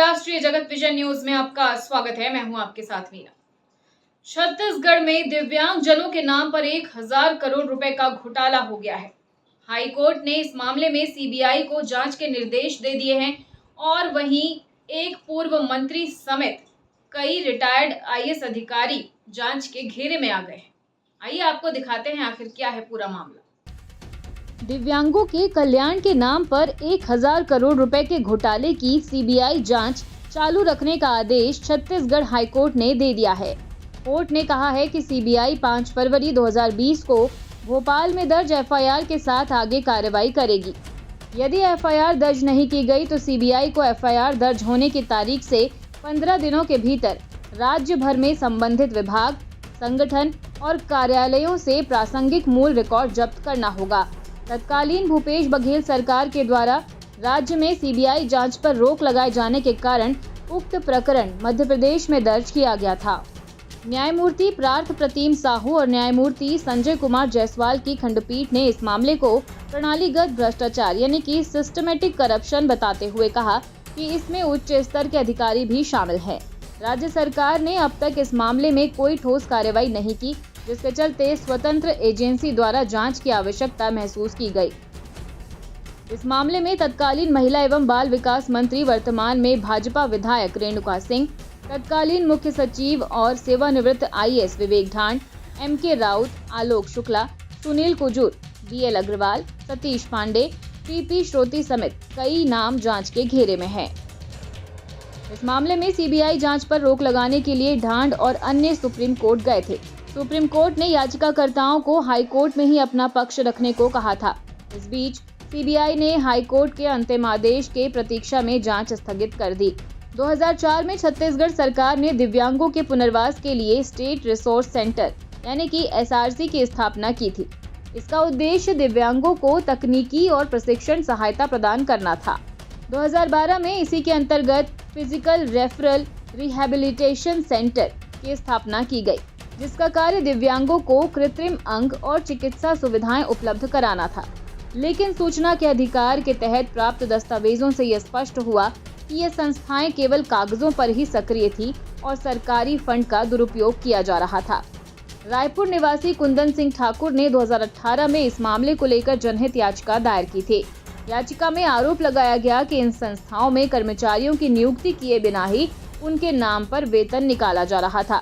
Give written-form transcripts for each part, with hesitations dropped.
राष्ट्रीय जगत vision news में आपका स्वागत है। मैं हूं आपके साथ मीना। छत्तीसगढ़ में दिव्यांग जनों के नाम पर 1000 करोड़ रुपए का घोटाला हो गया है। हाई कोर्ट ने इस मामले में सीबीआई को जांच के निर्देश दे दिए हैं और वहीं एक पूर्व मंत्री समेत कई रिटायर्ड आईएएस अधिकारी जांच के घेरे में आ गए हैं। आइए आपको दिखाते हैं आखिर क्या है पूरा मामला। दिव्यांगों के कल्याण के नाम पर 1000 करोड़ रुपए के घोटाले की सीबीआई जांच चालू रखने का आदेश छत्तीसगढ़ हाईकोर्ट ने दे दिया है। कोर्ट ने कहा है कि सीबीआई 5 फरवरी 2020 को भोपाल में दर्ज एफआईआर के साथ आगे कार्रवाई करेगी। यदि एफआईआर दर्ज नहीं की गई तो सीबीआई को एफआईआर दर्ज होने की तारीख से 15 दिनों के भीतर राज्य भर में संबंधित विभाग, संगठन और कार्यालयों से प्रासंगिक मूल रिकॉर्ड जब्त करना होगा। तत्कालीन भूपेश बघेल सरकार के द्वारा राज्य में सीबीआई जांच पर रोक लगाए जाने के कारण उक्त प्रकरण मध्य प्रदेश में दर्ज किया गया था। न्यायमूर्ति पार्थ प्रतिम साहू और न्यायमूर्ति संजय कुमार जायसवाल की खंडपीठ ने इस मामले को प्रणालीगत भ्रष्टाचार यानी कि सिस्टमेटिक करप्शन बताते हुए कहा कि इसमें उच्च स्तर के अधिकारी भी शामिल हैं। राज्य सरकार ने अब तक इस मामले में कोई ठोस कार्रवाई नहीं की, जिसके चलते स्वतंत्र एजेंसी द्वारा जांच की आवश्यकता महसूस की गई। इस मामले में तत्कालीन महिला एवं बाल विकास मंत्री, वर्तमान में भाजपा विधायक रेणुका सिंह, तत्कालीन मुख्य सचिव और सेवानिवृत्त IAS Vivek Dhand, MK Raut, Alok Shukla, Sunil Kujur, BL Agarwal, Satish Pandey, PP Shroti समेत कई नाम जांच के घेरे में हैं। इस मामले में सीबीआई जांच पर रोक लगाने के लिए ढांड और अन्य सुप्रीम कोर्ट गए थे। सुप्रीम कोर्ट ने याचिकाकर्ताओं को हाई कोर्ट में ही अपना पक्ष रखने को कहा था। इस बीच सीबीआई ने हाई कोर्ट के अंतिम आदेश के प्रतीक्षा में जांच स्थगित कर दी। 2004 में छत्तीसगढ़ सरकार ने दिव्यांगों के पुनर्वास के लिए स्टेट रिसोर्स सेंटर यानी कि एसआरसी की स्थापना की थी। इसका उद्देश्य दिव्यांगों को तकनीकी और प्रशिक्षण सहायता प्रदान करना था। 2012 में इसी के अंतर्गत फिजिकल रेफरल रिहैबिलिटेशन सेंटर की स्थापना की गई, जिसका कार्य दिव्यांगों को कृत्रिम अंग और चिकित्सा सुविधाएं उपलब्ध कराना था। लेकिन सूचना के अधिकार के तहत प्राप्त दस्तावेजों से यह स्पष्ट हुआ कि ये संस्थाएं केवल कागजों पर ही सक्रिय थी और सरकारी फंड का दुरुपयोग किया जा रहा था। रायपुर निवासी कुंदन सिंह ठाकुर ने 2018 में इस मामले को लेकर जनहित याचिका दायर की थी। याचिका में आरोप लगाया गया कि इन संस्थाओं में कर्मचारियों की नियुक्ति किए बिना ही उनके नाम पर वेतन निकाला जा रहा था।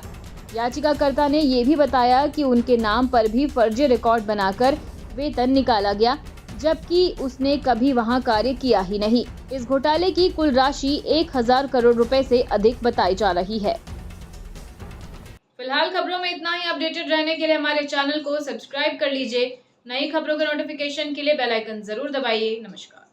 याचिकाकर्ता ने ये भी बताया कि उनके नाम पर भी फर्जी रिकॉर्ड बनाकर वेतन निकाला गया, जबकि उसने कभी वहां कार्य किया ही नहीं। इस घोटाले की कुल राशि 1000 करोड़ रुपए से अधिक बताई जा रही है। फिलहाल खबरों में इतना ही। अपडेटेड रहने के लिए हमारे चैनल को सब्सक्राइब कर लीजिए। नई खबरों के नोटिफिकेशन के लिए बेल आइकन जरूर दबाइए। नमस्कार।